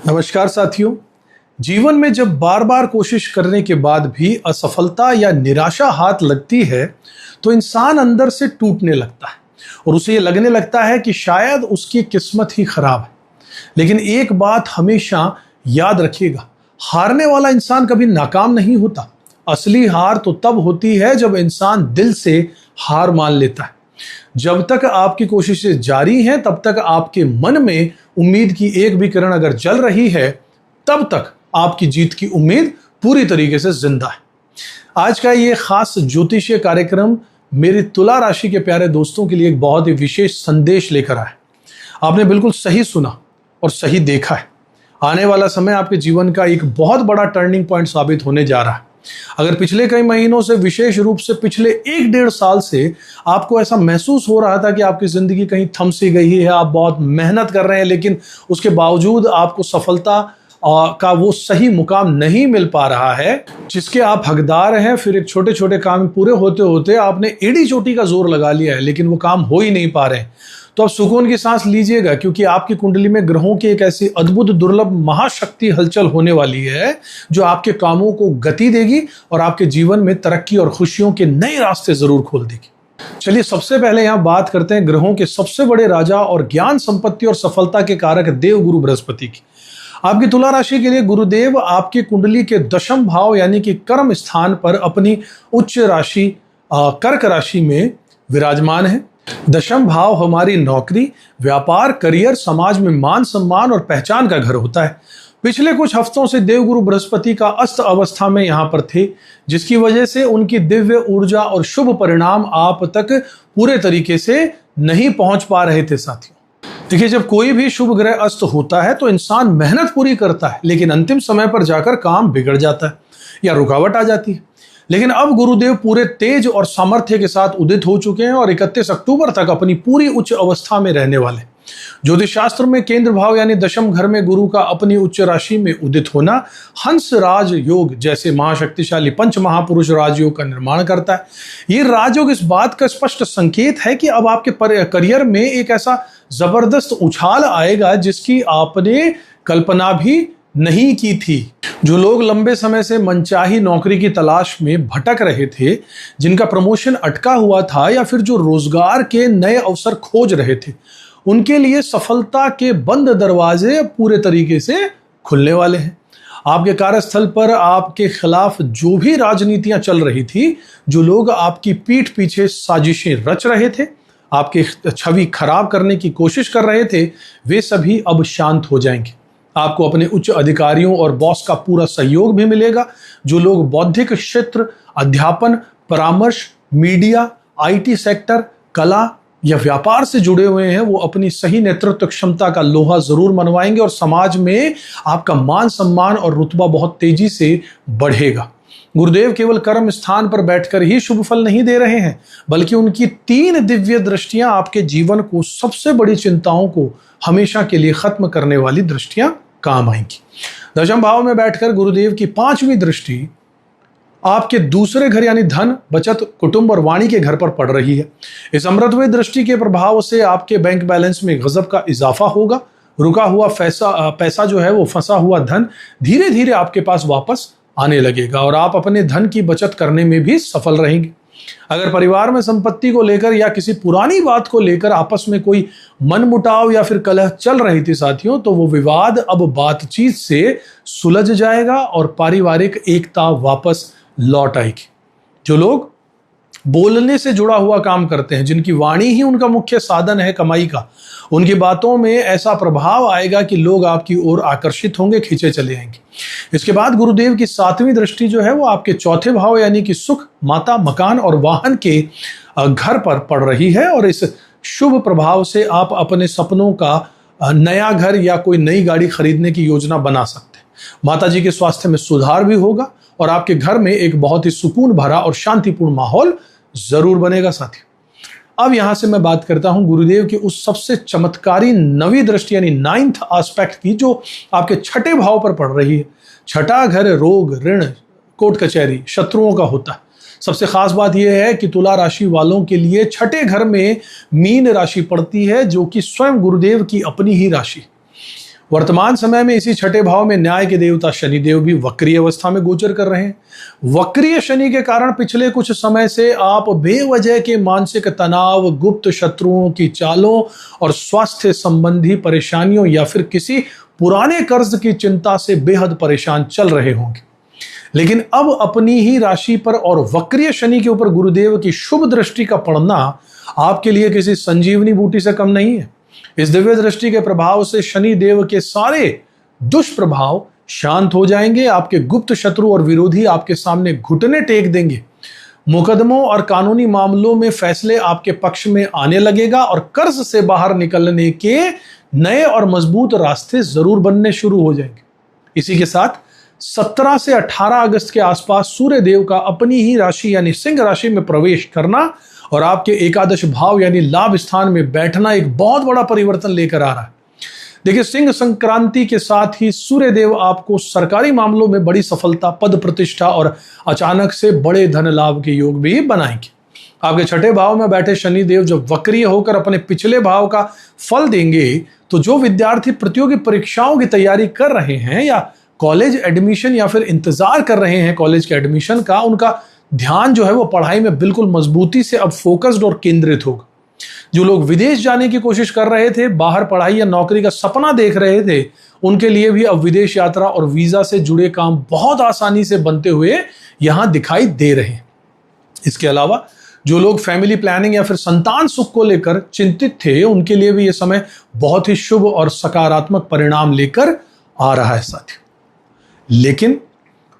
नमस्कार साथियों। जीवन में जब बार बार कोशिश करने के बाद भी असफलता या निराशा हाथ लगती है तो इंसान अंदर से टूटने लगता है और उसे ये लगने लगता है कि शायद उसकी किस्मत ही खराब है। लेकिन एक बात हमेशा याद रखिएगा, हारने वाला इंसान कभी नाकाम नहीं होता। असली हार तो तब होती है जब इंसान दिल से हार मान लेता है। जब तक आपकी कोशिशें जारी हैं तब तक आपके मन में उम्मीद की एक भी किरण अगर जल रही है तब तक आपकी जीत की उम्मीद पूरी तरीके से जिंदा है। आज का ये खास ज्योतिषीय कार्यक्रम मेरी तुला राशि के प्यारे दोस्तों के लिए एक बहुत ही विशेष संदेश लेकर आया है। आपने बिल्कुल सही सुना और सही देखा है। आने वाला समय आपके जीवन का एक बहुत बड़ा टर्निंग पॉइंट साबित होने जा रहा है। अगर पिछले कई महीनों से, विशेष रूप से पिछले 1-1.5 साल से आपको ऐसा महसूस हो रहा था कि आपकी जिंदगी कहीं थम सी गई है, आप बहुत मेहनत कर रहे हैं लेकिन उसके बावजूद आपको सफलता का वो सही मुकाम नहीं मिल पा रहा है जिसके आप हकदार हैं, फिर एक छोटे छोटे काम पूरे होते होते आपने एड़ी चोटी का जोर लगा लिया है लेकिन वो काम हो ही नहीं पा रहे हैं, तो अब सुकून की सांस लीजिएगा क्योंकि आपकी कुंडली में ग्रहों की एक ऐसी अद्भुत दुर्लभ महाशक्ति हलचल होने वाली है जो आपके कामों को गति देगी और आपके जीवन में तरक्की और खुशियों के नए रास्ते जरूर खोल देगी। चलिए सबसे पहले यहां बात करते हैं ग्रहों के सबसे बड़े राजा और ज्ञान, संपत्ति और सफलता के कारक देवगुरु बृहस्पति की। आपकी तुला राशि के लिए गुरुदेव आपकी कुंडली के दशम भाव यानी कि कर्म स्थान पर अपनी उच्च राशि कर्क राशि में विराजमान है। दशम भाव हमारी नौकरी, व्यापार, करियर, समाज में मान सम्मान और पहचान का घर होता है। पिछले कुछ हफ्तों से देवगुरु बृहस्पति का अस्त अवस्था में यहां पर थे, जिसकी वजह से उनकी दिव्य ऊर्जा और शुभ परिणाम आप तक पूरे तरीके से नहीं पहुंच पा रहे थे। साथियों देखिए, जब कोई भी शुभ ग्रह अस्त होता है तो इंसान मेहनत पूरी करता है लेकिन अंतिम समय पर जाकर काम बिगड़ जाता है या रुकावट आ जाती है। लेकिन अब गुरुदेव पूरे तेज और सामर्थ्य के साथ उदित हो चुके हैं और 31 अक्टूबर तक अपनी पूरी उच्च अवस्था में रहने वाले। ज्योतिष शास्त्र में केंद्र भाव यानी दशम घर में गुरु का अपनी उच्च राशि में उदित होना हंस राज योग जैसे महाशक्तिशाली पंच महापुरुष राजयोग का निर्माण करता है। ये राजयोग इस बात का स्पष्ट संकेत है कि अब आपके करियर में एक ऐसा जबरदस्त उछाल आएगा जिसकी आपने कल्पना भी नहीं की थी। जो लोग लंबे समय से मनचाही नौकरी की तलाश में भटक रहे थे, जिनका प्रमोशन अटका हुआ था या फिर जो रोजगार के नए अवसर खोज रहे थे, उनके लिए सफलता के बंद दरवाजे पूरे तरीके से खुलने वाले हैं। आपके कार्यस्थल पर आपके खिलाफ जो भी राजनीतियां चल रही थी, जो लोग आपकी पीठ पीछे साजिशें रच रहे थे, आपकी छवि खराब करने की कोशिश कर रहे थे, वे सभी अब शांत हो जाएंगे। आपको अपने उच्च अधिकारियों और बॉस का पूरा सहयोग भी मिलेगा। जो लोग बौद्धिक क्षेत्र, अध्यापन, परामर्श, मीडिया, आईटी सेक्टर, कला या व्यापार से जुड़े हुए हैं, वो अपनी सही नेतृत्व क्षमता का लोहा जरूर मनवाएंगे और समाज में आपका मान सम्मान और रुतबा बहुत तेजी से बढ़ेगा। गुरुदेव केवल कर्म स्थान पर बैठकर ही शुभ फल नहीं दे रहे हैं, बल्कि उनकी 3 दिव्य दृष्टियां आपके जीवन को सबसे बड़ी चिंताओं को हमेशा के लिए खत्म करने वाली दृष्टियां काम आएंगी। दशम भाव में बैठकर गुरुदेव की 5वीं दृष्टि आपके दूसरे घर यानी धन, बचत, कुटुंब और वाणी के घर पर पड़ रही है। इस अमृतमय दृष्टि के प्रभाव से आपके बैंक बैलेंस में गजब का इजाफा होगा। रुका हुआ पैसा जो है वो फंसा हुआ धन धीरे धीरे आपके पास वापस आने लगेगा और आप अपने धन की बचत करने में भी सफल रहेंगे। अगर परिवार में संपत्ति को लेकर या किसी पुरानी बात को लेकर आपस में कोई मनमुटाव या फिर कलह चल रही थी साथियों, तो वो विवाद अब बातचीत से सुलझ जाएगा और पारिवारिक एकता वापस लौट आएगी। जो लोग बोलने से जुड़ा हुआ काम करते हैं, जिनकी वाणी ही उनका मुख्य साधन है कमाई का, उनकी बातों में ऐसा प्रभाव आएगा कि लोग आपकी ओर आकर्षित होंगे, खींचे चले आएंगे। इसके बाद गुरुदेव की 7वीं दृष्टि जो है वो आपके चौथे भाव यानी कि सुख, माता, मकान और वाहन के घर पर पड़ रही है और इस शुभ प्रभाव से आप अपने सपनों का नया घर या कोई नई गाड़ी खरीदने की योजना बना सकते हैं। माता जी के स्वास्थ्य में सुधार भी होगा और आपके घर में एक बहुत ही सुकून भरा और शांतिपूर्ण माहौल जरूर बनेगा। साथियों अब यहां से मैं बात करता हूं गुरुदेव की उस सबसे चमत्कारी 9वीं दृष्टि यानी 9th एस्पेक्ट की, जो आपके छठे भाव पर पड़ रही है। छठा घर रोग, ऋण, कोर्ट कचहरी, शत्रुओं का होता है। सबसे खास बात यह है कि तुला राशि वालों के लिए छठे घर में मीन राशि पड़ती है, जो कि स्वयं गुरुदेव की अपनी ही राशि। वर्तमान समय में इसी छठे भाव में न्याय के देवता शनिदेव भी वक्रीय अवस्था में गोचर कर रहे हैं। वक्रीय शनि के कारण पिछले कुछ समय से आप बेवजह के मानसिक तनाव, गुप्त शत्रुओं की चालों और स्वास्थ्य संबंधी परेशानियों या फिर किसी पुराने कर्ज की चिंता से बेहद परेशान चल रहे होंगे। लेकिन अब अपनी ही राशि पर और वक्रीय शनि के ऊपर गुरुदेव की शुभ दृष्टि का पड़ना आपके लिए किसी संजीवनी बूटी से कम नहीं है। इस दिव्य दृष्टि के प्रभाव से शनि देव के सारे दुष्प्रभाव शांत हो जाएंगे। आपके गुप्त शत्रु और विरोधी आपके सामने घुटने टेक देंगे। मुकदमों और कानूनी मामलों में फैसले आपके पक्ष में आने लगेगा और कर्ज से बाहर निकलने के नए और मजबूत रास्ते जरूर बनने शुरू हो जाएंगे। इसी के साथ 17 से 18 अगस्त के आसपास सूर्य देव का अपनी ही राशि यानी सिंह राशि में प्रवेश करना और आपके एकादश भाव यानी लाभ स्थान में बैठना एक बहुत बड़ा परिवर्तन लेकर आ रहा है। देखिए, सिंह संक्रांति के साथ ही सूर्य देव आपको सरकारी मामलों में बड़ी सफलता, पद प्रतिष्ठा और अचानक से बड़े धन लाभ के योग भी बनाएंगे। आपके छठे भाव में बैठे शनि देव जब वक्रीय होकर अपने पिछले भाव का फल देंगे तो जो विद्यार्थी प्रतियोगी परीक्षाओं की तैयारी कर रहे हैं या कॉलेज एडमिशन या फिर इंतजार कर रहे हैं कॉलेज के एडमिशन का, उनका ध्यान जो है वो पढ़ाई में बिल्कुल मजबूती से अब फोकस्ड और केंद्रित होगा। जो लोग विदेश जाने की कोशिश कर रहे थे, बाहर पढ़ाई या नौकरी का सपना देख रहे थे, उनके लिए भी अब विदेश यात्रा और वीजा से जुड़े काम बहुत आसानी से बनते हुए यहां दिखाई दे रहे हैं। इसके अलावा जो लोग फैमिली प्लानिंग या फिर संतान सुख को लेकर चिंतित थे, उनके लिए भी यह समय बहुत ही शुभ और सकारात्मक परिणाम लेकर आ रहा है साथियों। लेकिन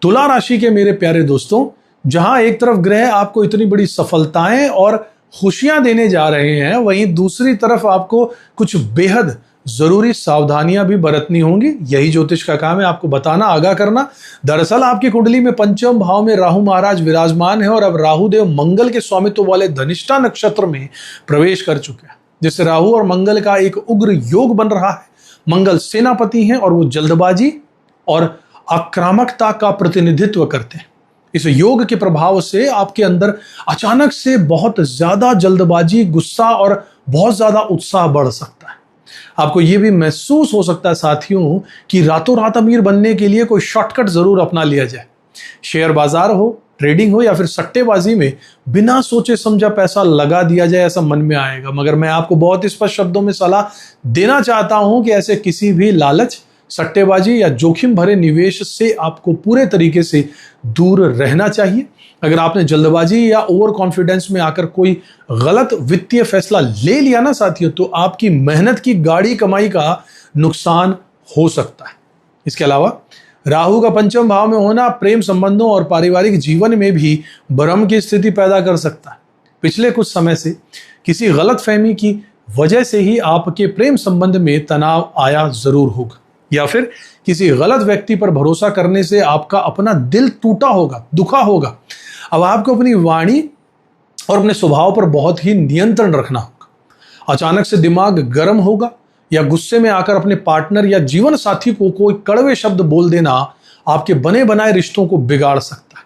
तुला राशि के मेरे प्यारे दोस्तों, जहां एक तरफ ग्रह आपको इतनी बड़ी सफलताएं और खुशियां देने जा रहे हैं, वहीं दूसरी तरफ आपको कुछ बेहद जरूरी सावधानियां भी बरतनी होंगी। यही ज्योतिष का काम है, आपको बताना, आगाह करना। दरअसल आपकी कुंडली में पंचम भाव में राहु महाराज विराजमान है और अब राहु देव मंगल के स्वामित्व वाले धनिष्ठा नक्षत्र में प्रवेश कर चुके हैं, जिससे राहु और मंगल का एक उग्र योग बन रहा है। मंगल सेनापति हैं और वो जल्दबाजी और आक्रामकता का प्रतिनिधित्व करते हैं। इस योग के प्रभाव से आपके अंदर अचानक से बहुत ज्यादा जल्दबाजी, गुस्सा और बहुत ज्यादा उत्साह बढ़ सकता है। आपको यह भी महसूस हो सकता है साथियों कि रातों रात अमीर बनने के लिए कोई शॉर्टकट जरूर अपना लिया जाए। शेयर बाजार हो, ट्रेडिंग हो या फिर सट्टेबाजी में बिना सोचे समझा पैसा लगा दिया जाए, ऐसा मन में आएगा। मगर मैं आपको बहुत स्पष्ट शब्दों में सलाह देना चाहता हूं कि ऐसे किसी भी लालच, सट्टेबाजी या जोखिम भरे निवेश से आपको पूरे तरीके से दूर रहना चाहिए। अगर आपने जल्दबाजी या ओवर कॉन्फिडेंस में आकर कोई गलत वित्तीय फैसला ले लिया ना साथियों, तो आपकी मेहनत की गाड़ी कमाई का नुकसान हो सकता है। इसके अलावा राहु का पंचम भाव में होना प्रेम संबंधों और पारिवारिक जीवन में भी भ्रम की स्थिति पैदा कर सकता है। पिछले कुछ समय से किसी गलतफहमी की वजह से ही आपके प्रेम संबंध में तनाव आया जरूर होगा, या फिर किसी गलत व्यक्ति पर भरोसा करने से आपका अपना दिल टूटा होगा, दुखा होगा। अब आपको अपनी वाणी और अपने स्वभाव पर बहुत ही नियंत्रण रखना होगा। अचानक से दिमाग गर्म होगा या गुस्से में आकर अपने पार्टनर या जीवन साथी को कोई कड़वे शब्द बोल देना आपके बने बनाए रिश्तों को बिगाड़ सकता है।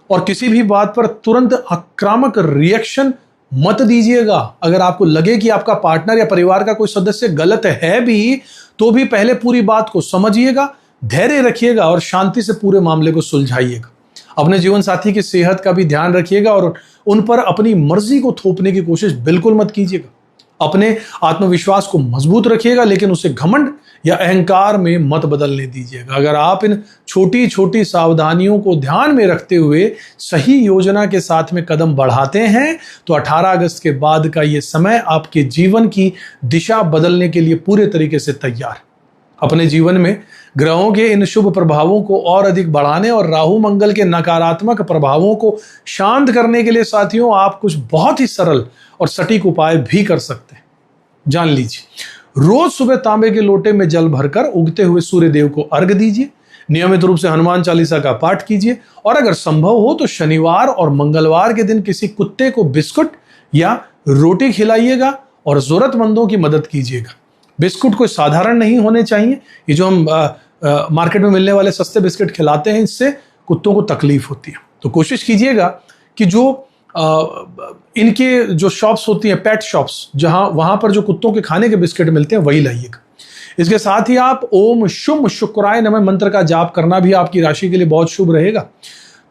और किसी भी बात पर तुरंत आक्रामक रिएक्शन मत दीजिएगा। अगर आपको लगे कि आपका पार्टनर या परिवार का कोई सदस्य गलत है भी, तो भी पहले पूरी बात को समझिएगा, धैर्य रखिएगा और शांति से पूरे मामले को सुलझाइएगा। अपने जीवन साथी की सेहत का भी ध्यान रखिएगा और उन पर अपनी मर्जी को थोपने की कोशिश बिल्कुल मत कीजिएगा। अपने आत्मविश्वास को मजबूत रखिएगा, लेकिन उसे घमंड या अहंकार में मत बदलने दीजिएगा। अगर आप इन छोटी छोटी सावधानियों को ध्यान में रखते हुए सही योजना के साथ में कदम बढ़ाते हैं, तो 18 अगस्त के बाद का ये समय आपके जीवन की दिशा बदलने के लिए पूरे तरीके से तैयार। अपने जीवन में ग्रहों के इन शुभ प्रभावों को और अधिक बढ़ाने और राहु मंगल के नकारात्मक प्रभावों को शांत करने के लिए साथियों, आप कुछ बहुत ही सरल और सटीक उपाय भी कर सकते हैं। जान लीजिए, रोज सुबह तांबे के लोटे में जल भरकर उगते हुए सूर्य देव को अर्घ दीजिए। नियमित रूप से हनुमान चालीसा का पाठ कीजिए और अगर संभव हो तो शनिवार और मंगलवार के दिन किसी कुत्ते को बिस्कुट या रोटी खिलाइएगा और जरूरतमंदों की मदद कीजिएगा। बिस्कुट कोई साधारण नहीं होने चाहिए। ये जो हम मार्केट में मिलने वाले सस्ते बिस्किट खिलाते हैं, इससे कुत्तों को तकलीफ होती है। तो कोशिश कीजिएगा कि जो इनके जो शॉप्स होती हैं, पेट शॉप्स, वहां पर जो कुत्तों के खाने के बिस्किट मिलते हैं, वही लाइएगा। इसके साथ ही आप ओम शुम शुक्राय नमः मंत्र का जाप करना भी आपकी राशि के लिए बहुत शुभ रहेगा।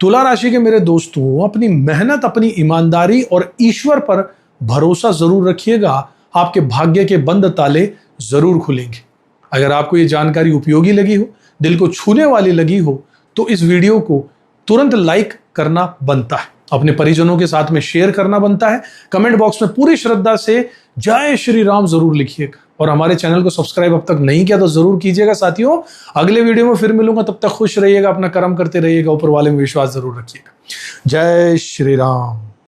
तुला राशि के मेरे दोस्तों, अपनी मेहनत, अपनी ईमानदारी और ईश्वर पर भरोसा जरूर रखिएगा। आपके भाग्य के बंद ताले जरूर खुलेंगे। अगर आपको ये जानकारी उपयोगी लगी हो, दिल को छूने वाली लगी हो, तो इस वीडियो को तुरंत लाइक करना बनता है, अपने परिजनों के साथ में शेयर करना बनता है। कमेंट बॉक्स में पूरी श्रद्धा से जय श्री राम जरूर लिखिएगा और हमारे चैनल को सब्सक्राइब अब तक नहीं किया तो जरूर कीजिएगा साथियों। अगले वीडियो में फिर मिलूंगा, तब तक खुश रहिएगा, अपना कर्म करते रहिएगा, ऊपर वाले में विश्वास जरूर रखिएगा। जय श्री राम।